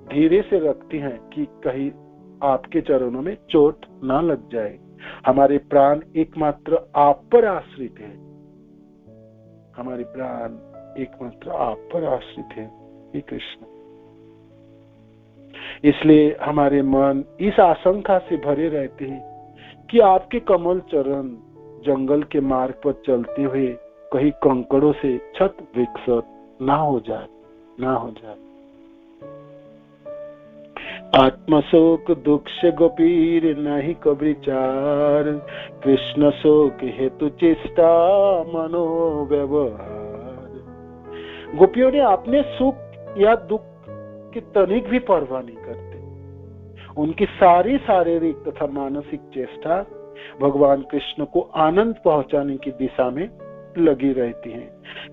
धीरे से रखती हैं कि कहीं आपके चरणों में चोट ना लग जाए। हमारे प्राण एकमात्र आप पर आश्रित है, हमारे प्राण एकमात्र आप पर आश्रित है, हे कृष्ण। इसलिए हमारे मन इस आशंका से भरे रहते हैं कि आपके कमल चरण जंगल के मार्ग पर चलते हुए कहीं कंकड़ों से छत विक्षत ना हो जाए। आत्मशोक दुख से गोपीर नहीं कविचार, कृष्ण शोक हेतु चेष्टा मनोव्यवहार। गोपियों ने अपने सुख या दुख की तनिक भी परवाह नहीं करते, उनकी सारी शारीरिक तथा मानसिक चेष्टा भगवान कृष्ण को आनंद पहुंचाने की दिशा में लगी रहती हैं।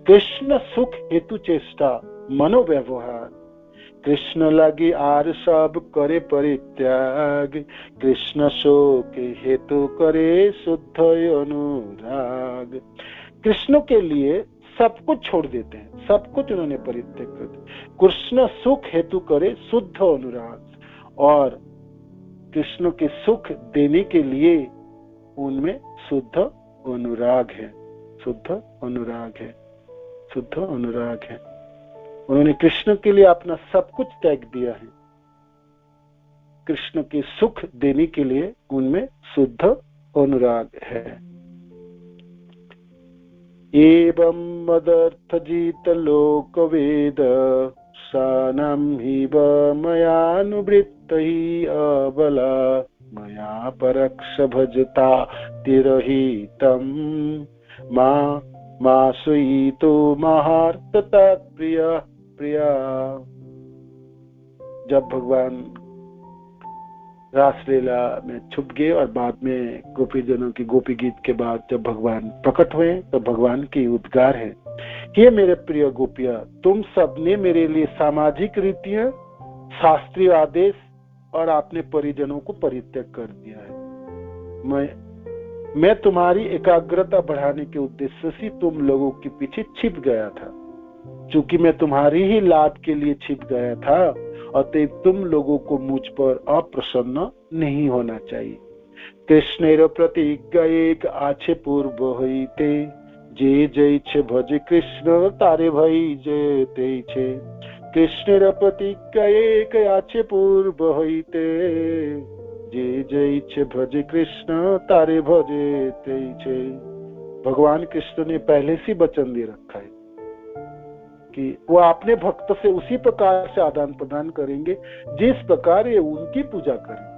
कृष्ण सुख हेतु चेष्टा मनोव्यवहार, कृष्ण लगी आर सब करे परित्याग, कृष्ण शोक हेतु करे शुद्ध अनुराग। कृष्ण के लिए सब कुछ छोड़ देते हैं, सब कुछ उन्होंने परित्याग कर दिया। कृष्ण सुख हेतु करे शुद्ध अनुराग, और कृष्ण के सुख देने के लिए उनमें शुद्ध अनुराग है, शुद्ध अनुराग है, शुद्ध अनुराग है। उन्होंने कृष्ण के लिए अपना सब कुछ त्याग दिया है। कृष्ण के सुख देने के लिए उनमें शुद्ध अनुराग है। एवं मदर्थ जीत लोक वेद सानम ही मयानुवृत्त ही अबला, मया परक्ष भजता तिरहितम मासुई तो महार्थ प्रिया प्रिया। जब भगवान रासलीला में छुप गए और बाद में गोपीजनों की गोपी गीत के बाद जब भगवान प्रकट हुए तो भगवान की उद्गार है, हे मेरे प्रिय गोपिया, तुम सबने मेरे लिए सामाजिक रीतियां, शास्त्रीय आदेश और अपने परिजनों को परित्याग कर दिया है। मैं तुम्हारी एकाग्रता बढ़ाने के उद्देश्य से तुम लोगों के पीछे छिप गया था। चूंकि मैं तुम्हारी ही लाभ के लिए छिप गया था, अतः तुम लोगों को मुझ पर अप्रसन्न नहीं होना चाहिए। कृष्णेर प्रतिज्ञा एक आछे पूर्व होइते, जे जय भज कृष्ण तारे भई जय ते। कृष्णेर प्रतिज्ञा एक आछे पूर्व होइते, जे जय भज कृष्ण तारे भजे ते। भगवान कृष्ण ने पहले से वचन दे रखा है कि वो अपने भक्त से उसी प्रकार से आदान प्रदान करेंगे जिस प्रकार ये उनकी पूजा करें।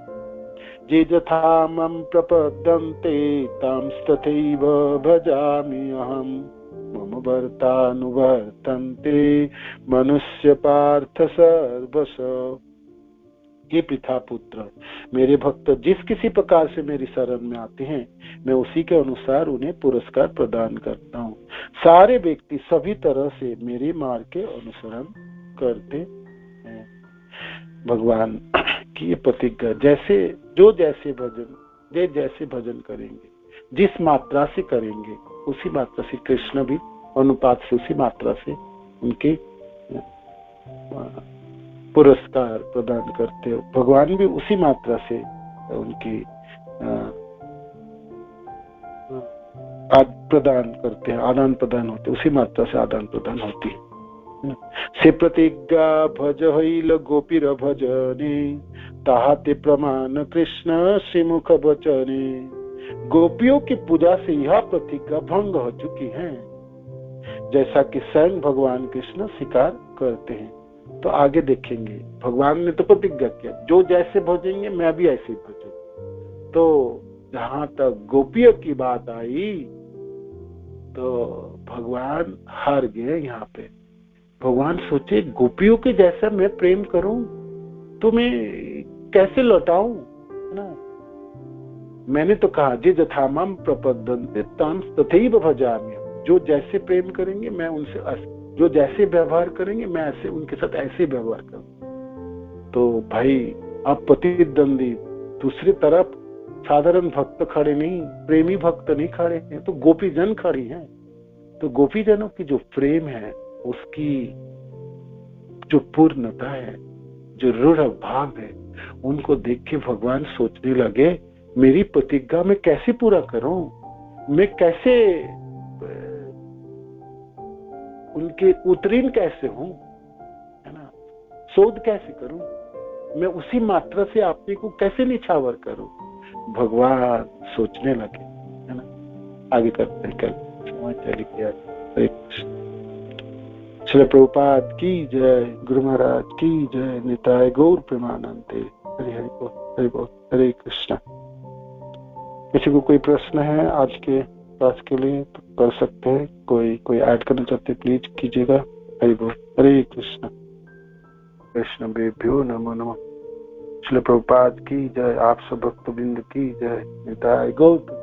जे यथा मम प्रपद्यन्ते तांस्तथैव भजामि अहम्, मम भर्तानुवर्तन्ते मनुष्य पार्थ सर्वश। हे पिता पुत्र, मेरे भक्त जिस किसी प्रकार से मेरी शरण में आते हैं, मैं उसी के अनुसार उन्हें पुरस्कार प्रदान करता हूँ। सारे व्यक्ति सभी तरह से मेरे मार्ग के अनुसरण करते हैं। भगवान की ये प्रतिज्ञा, जैसे जैसे भजन करेंगे, जिस मात्रा से करेंगे उसी मात्रा से कृष्ण भी अनुपात से उसी मात्रा से उनके पुरस्कार प्रदान करते हो। भगवान भी उसी मात्रा से उनकी प्रदान करते हैं, आदान प्रदान होते, उसी मात्रा से आदान प्रदान होती है। से प्रतिज्ञा भज हईल गोपीर भजने, ताहाते प्रमाण कृष्ण श्रीमुख वचने। गोपियों की पूजा से यह प्रतिज्ञा भंग हो चुकी है, जैसा कि स्वयं भगवान कृष्ण स्वीकार करते हैं। तो आगे देखेंगे, भगवान ने तो प्रतिज्ञा किया, जो जैसे भजेंगे मैं भी ऐसे ही भजूंगा। तो जहां तक गोपियों की बात आई तो भगवान हार गए। यहाँ पे भगवान सोचे, गोपियों के जैसा मैं प्रेम करूं तो मैं कैसे लौटाऊं, है ना। मैंने तो कहा, जे यथा माम प्रपद्यन्ते तां तथैव भजामि। जो जैसे प्रेम करेंगे मैं उनसे, जो जैसे व्यवहार करेंगे मैं ऐसे उनके साथ ऐसे व्यवहार करूं। तो भाई अब प्रतिद्वंदी दूसरी तरफ साधारण भक्त खड़े नहीं, प्रेमी भक्त नहीं खड़े हैं, तो गोपीजन खड़ी हैं। तो गोपीजनों की जो प्रेम है, उसकी जो पूर्णता है, जो रूढ़ भाव है, उनको देख के भगवान सोचने लगे, मेरी प्रतिज्ञा में कैसे पूरा करूं, मैं कैसे उनके उत्तीर्ण कैसे हूं, है ना, शोध कैसे करूं, मैं उसी मात्रा से अपने को कैसे निछावर करूं। भगवान सोचने लगे, है ना। आगे करते हैं, कल समाचार किया। हरे कृष्ण। श्री प्रभुपाद की जय, गुरु महाराज की जय, निताय गौर प्रेमानंदे। हरि हरि बोल, हरि बोल, हरे कृष्ण। किसी को कोई प्रश्न है आज के क्लास के लिए तो कर सकते हैं, कोई ऐड करना चाहते प्लीज कीजिएगा। हरि बोल, हरे कृष्ण। वैष्णवेभ्यो नमो नमः। श्रील प्रभुपाद की जय। आप सब भक्तबिंद की जय। निताय गौर।